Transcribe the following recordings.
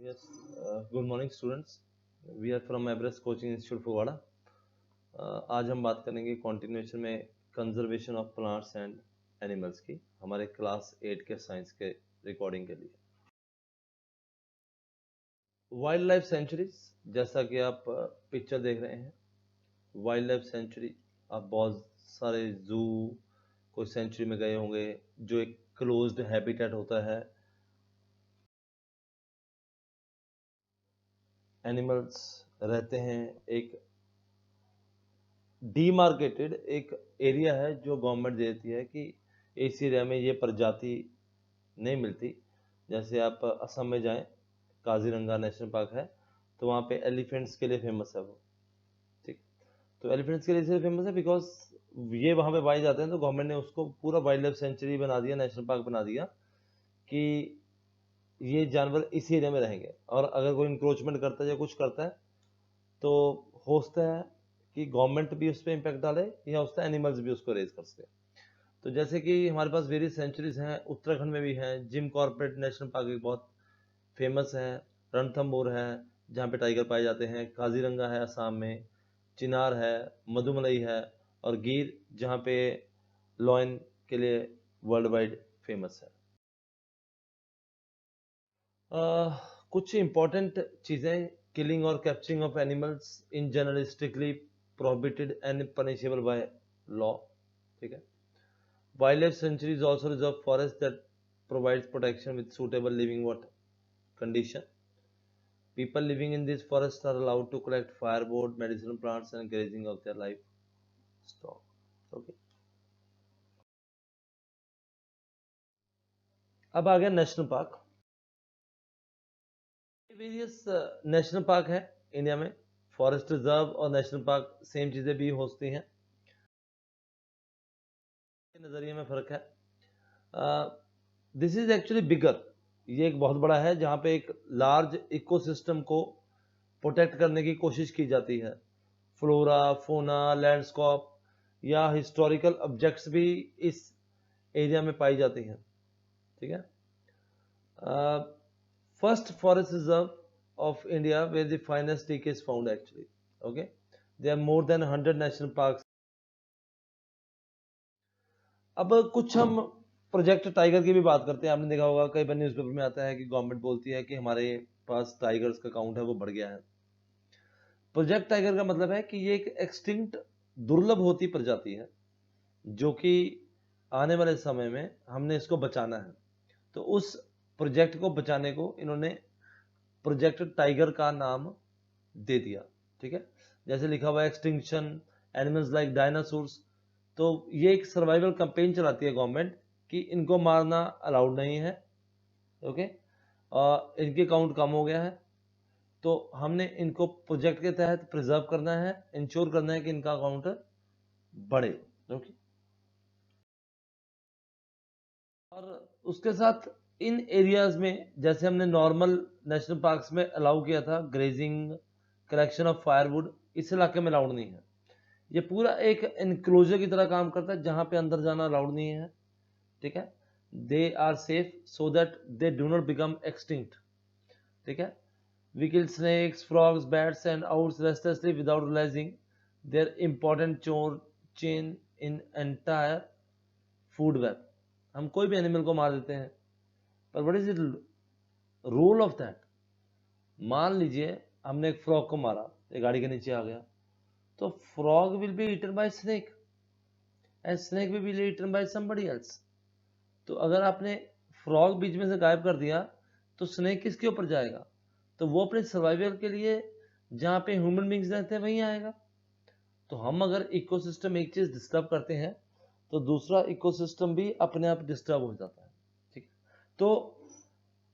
Yes, good morning students. We are from Everest Coaching Institute Phagwara. आज हम बात करेंगे कंटिन्यूएशन में conservation of plants and animals की, हमारे क्लास 8 के साइंस के रिकॉर्डिंग के लिए. वाइल्ड लाइफ सेंचुरीज, जैसा कि आप पिक्चर देख रहे हैं, वाइल्ड लाइफ सेंचुरी, आप बहुत सारे जू कोई सेंचुरी में गए होंगे जो एक क्लोज्ड हैबिटेट होता है. एनिमल्स रहते हैं, एक डीमार्केटेड एक एरिया है जो गवर्नमेंट देती है कि इस एरिया में ये प्रजाति नहीं मिलती. जैसे आप असम में जाएं, काजीरंगा नेशनल पार्क है, तो वहाँ पे एलिफेंट्स के लिए फेमस है वो. ठीक, तो एलिफेंट्स के लिए इसलिए फेमस है बिकॉज ये वहाँ पे पाए जाते हैं, तो गवर्नमेंट ने उसको पूरा वाइल्ड लाइफ सेंचुरी बना दिया, नेशनल पार्क बना दिया कि ये जानवर इस एरिया में रहेंगे. और अगर कोई इंक्रोचमेंट करता है या कुछ करता है तो हो सकता है कि गवर्नमेंट भी उस पर इम्पैक्ट डाले या हो सकता है एनिमल्स भी उसको रेज कर सके. तो जैसे कि हमारे पास वेरियस सेंचुरीज हैं, उत्तराखंड में भी हैं. जिम कॉर्बेट नेशनल पार्क एक बहुत फेमस है. रणथंबोर है जहाँ पे टाइगर पाए जाते हैं. काजीरंगा है असम में. चिनार है, मधुमलई है, और गिर जहाँ पे लॉयन के लिए वर्ल्ड वाइड फेमस है. कुछ इंपॉर्टेंट चीज़ें, किलिंग और capturing of animals in general strictly prohibited and punishable by law. ठीक है. Wildlife sanctuaries also reserve forests that provides protection with suitable living water condition. People living in these forests are allowed to collect firewood, medicinal plants and grazing of their livestock. Okay. अब आ गया national park. Various national park है India में. Forest reserve और national park same चीजें भी होती हैं, नजरिए में फर्क है. दिस इज एक्चुअली बिगर. ये एक बहुत बड़ा है जहाँ पे एक लार्ज इकोसिस्टम को प्रोटेक्ट करने की कोशिश की जाती है. फ्लोरा, फोना, लैंडस्केप या हिस्टोरिकल ऑब्जेक्ट्स भी इस एरिया में पाई जाती हैं. ठीक है. First forest reserve of India where the finest teak is found actually. Okay. There are more than 100 national parks. अब कुछ हम प्रोजेक्ट टाइगर की भी बात करते हैं. आपने देखा होगा कई बार न्यूज़पेपर में आता है कि गवर्नमेंट बोलती है कि हमारे पास टाइगर्स का काउंट है वो बढ़ गया है. प्रोजेक्ट टाइगर का मतलब है कि ये एक एक्सटिंक्ट दुर्लभ होती प्रजाति है जो कि आने वाले समय में हमने इसको बचाना है. तो उस प्रोजेक्ट को बचाने को इन्होंने प्रोजेक्ट टाइगर का नाम दे दिया. ठीक है. जैसे लिखा हुआ है एक्सटिंक्शन एनिमल्स लाइक डायनासोर्स. तो ये एक सर्वाइवल कैंपेन चलाती है गवर्नमेंट कि इनको मारना अलाउड नहीं है. ओके. इनके काउंट कम हो गया है, तो हमने इनको प्रोजेक्ट के तहत प्रिजर्व करना है, इंश्योर करना है कि इनका काउंट बढ़े. ओके. और उसके साथ इन एरियाज में जैसे हमने नॉर्मल नेशनल पार्क्स में अलाउ किया था ग्रेजिंग, कलेक्शन ऑफ फायरवुड, इस इलाके में अलाउड नहीं है. ये पूरा एक एनक्लोजर की तरह काम करता है जहां पे अंदर जाना अलाउड नहीं है. ठीक है. They are safe so that they do not become extinct. ठीक है. We kill snakes, frogs, bats and owls restlessly without realizing their important chain in entire food web. हम कोई भी एनिमल को मार देते हैं, पर what is it role of that. मान लीजिए हमने एक फ्रॉग को मारा, एक गाड़ी के नीचे आ गया, तो frog will be eaten by snake and snake will be eaten by somebody else. तो अगर आपने फ्रॉग बीच में से गायब कर दिया तो स्नेक किसके ऊपर जाएगा? तो वो अपने सर्वाइवल के लिए जहाँ पे ह्यूमन बींग्स रहते हैं वहीं आएगा. तो हम अगर इकोसिस्टम एक चीज डिस्टर्ब करते हैं तो दूसरा इकोसिस्टम भी अपने आप डिस्टर्ब हो जाता है. ठीक. तो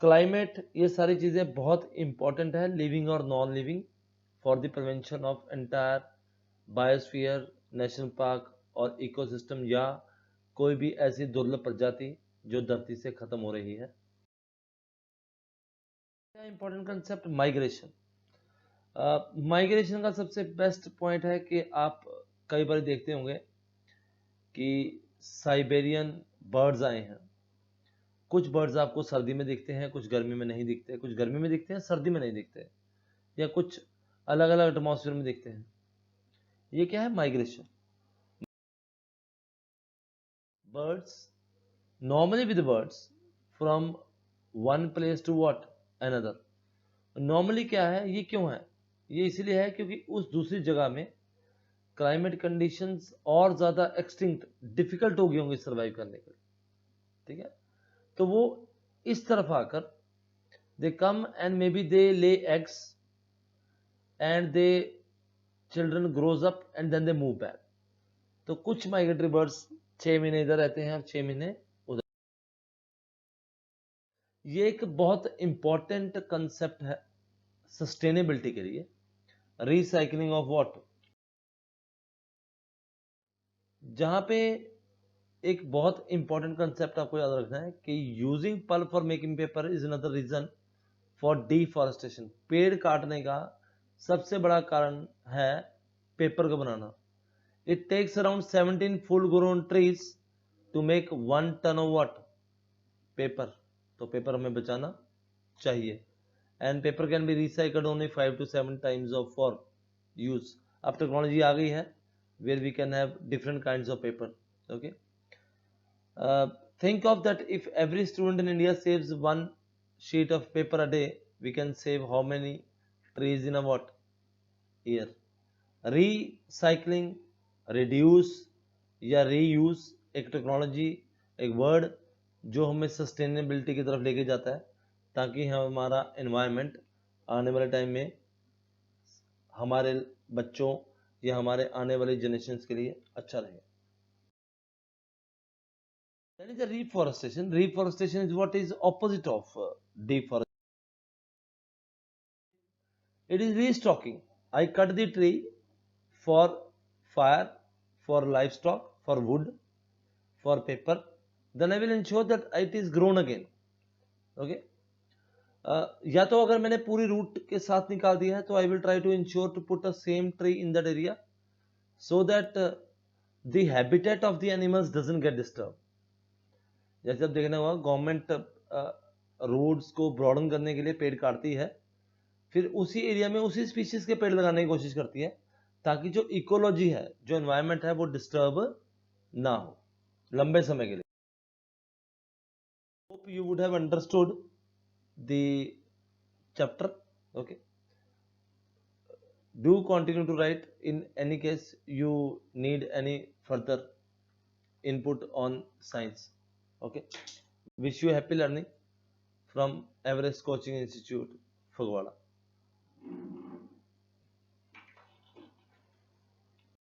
क्लाइमेट, ये सारी चीजें बहुत इंपॉर्टेंट है, लिविंग और non living, for the prevention of entire biosphere, national park और इकोसिस्टम, या कोई भी ऐसी दुर्लभ प्रजाति जो धरती से खत्म हो रही है. Important concept migration. माइग्रेशन का सबसे बेस्ट पॉइंट है कि आप कई बार देखते होंगे कि साइबेरियन बर्ड्स आए हैं. कुछ बर्ड्स आपको सर्दी में दिखते हैं, कुछ गर्मी में नहीं दिखते, कुछ गर्मी में दिखते हैं, सर्दी में नहीं दिखते, या कुछ अलग अलग एटमॉस्फेयर में दिखते हैं। ये क्या है? Migration. Birds normally with the birds from one place to what another। Normally क्या है, ये क्यों है? ये इसलिए है क्योंकि उस दूसरी जगह में क्लाइमेट कंडीशंस और ज्यादा एक्सटिंक्ट डिफिकल्ट हो गए होंगे सर्वाइव करने के लिए, ठीक है? तो वो इस तरफ आकर दे come and may be they lay eggs and they children grows up and then they move back. तो कुछ माइग्रेटरी बर्ड्स 6 महीने इधर रहते हैं और 6 महीने उधर। ये एक बहुत इंपॉर्टेंट कंसेप्ट है सस्टेनेबिलिटी के लिए, रिसाइकलिंग ऑफ वाटर। जहां पे एक बहुत इंपॉर्टेंट कंसेप्ट आपको याद रखना है कि using pulp for making paper is another reason for deforestation. पेड़ काटने का सबसे बड़ा कारण है पेपर को बनाना। It takes around 17 full grown trees to make 1 ton of what paper. तो पेपर हमें बचाना चाहिए। And paper can be recycled only 5 to 7 times of for use। अब टेक्नोलॉजी आ गई है where we can have different kinds of paper। okay, think of that, if every student in India saves 1 sheet of paper a day, we can save how many trees in a what year। Recycling, reduce या reuse एक technology, एक word जो हमें sustainability की तरफ लेके जाता है, ताकि हमारा एनवायरनमेंट आने वाले टाइम में हमारे बच्चों या हमारे आने वाली जनरेशन के लिए अच्छा रहे। That is a reforestation। Reforestation is what is opposite of deforestation। It is restocking। I cut the tree for fire, for livestock, for wood, for paper, then I will ensure that it is grown again। okay, या तो अगर मैंने पूरी root के साथ निकाल दिया है तो I will try to ensure to put a same tree in that area so that the habitat of the animals doesn't get disturb. जैसे अब देखना होगा, गवर्नमेंट रोड्स को ब्रॉडन करने के लिए पेड़ काटती है, फिर उसी एरिया में उसी स्पीशीज के पेड़ लगाने की कोशिश करती है, ताकि जो इकोलॉजी है, जो एनवायरनमेंट है, वो डिस्टर्ब ना हो लंबे समय के लिए। Hope you would have understood the chapter। okay, do continue to write in any case you need any further input on science। okay, wish you happy learning from Everest Coaching Institute, Fagwada।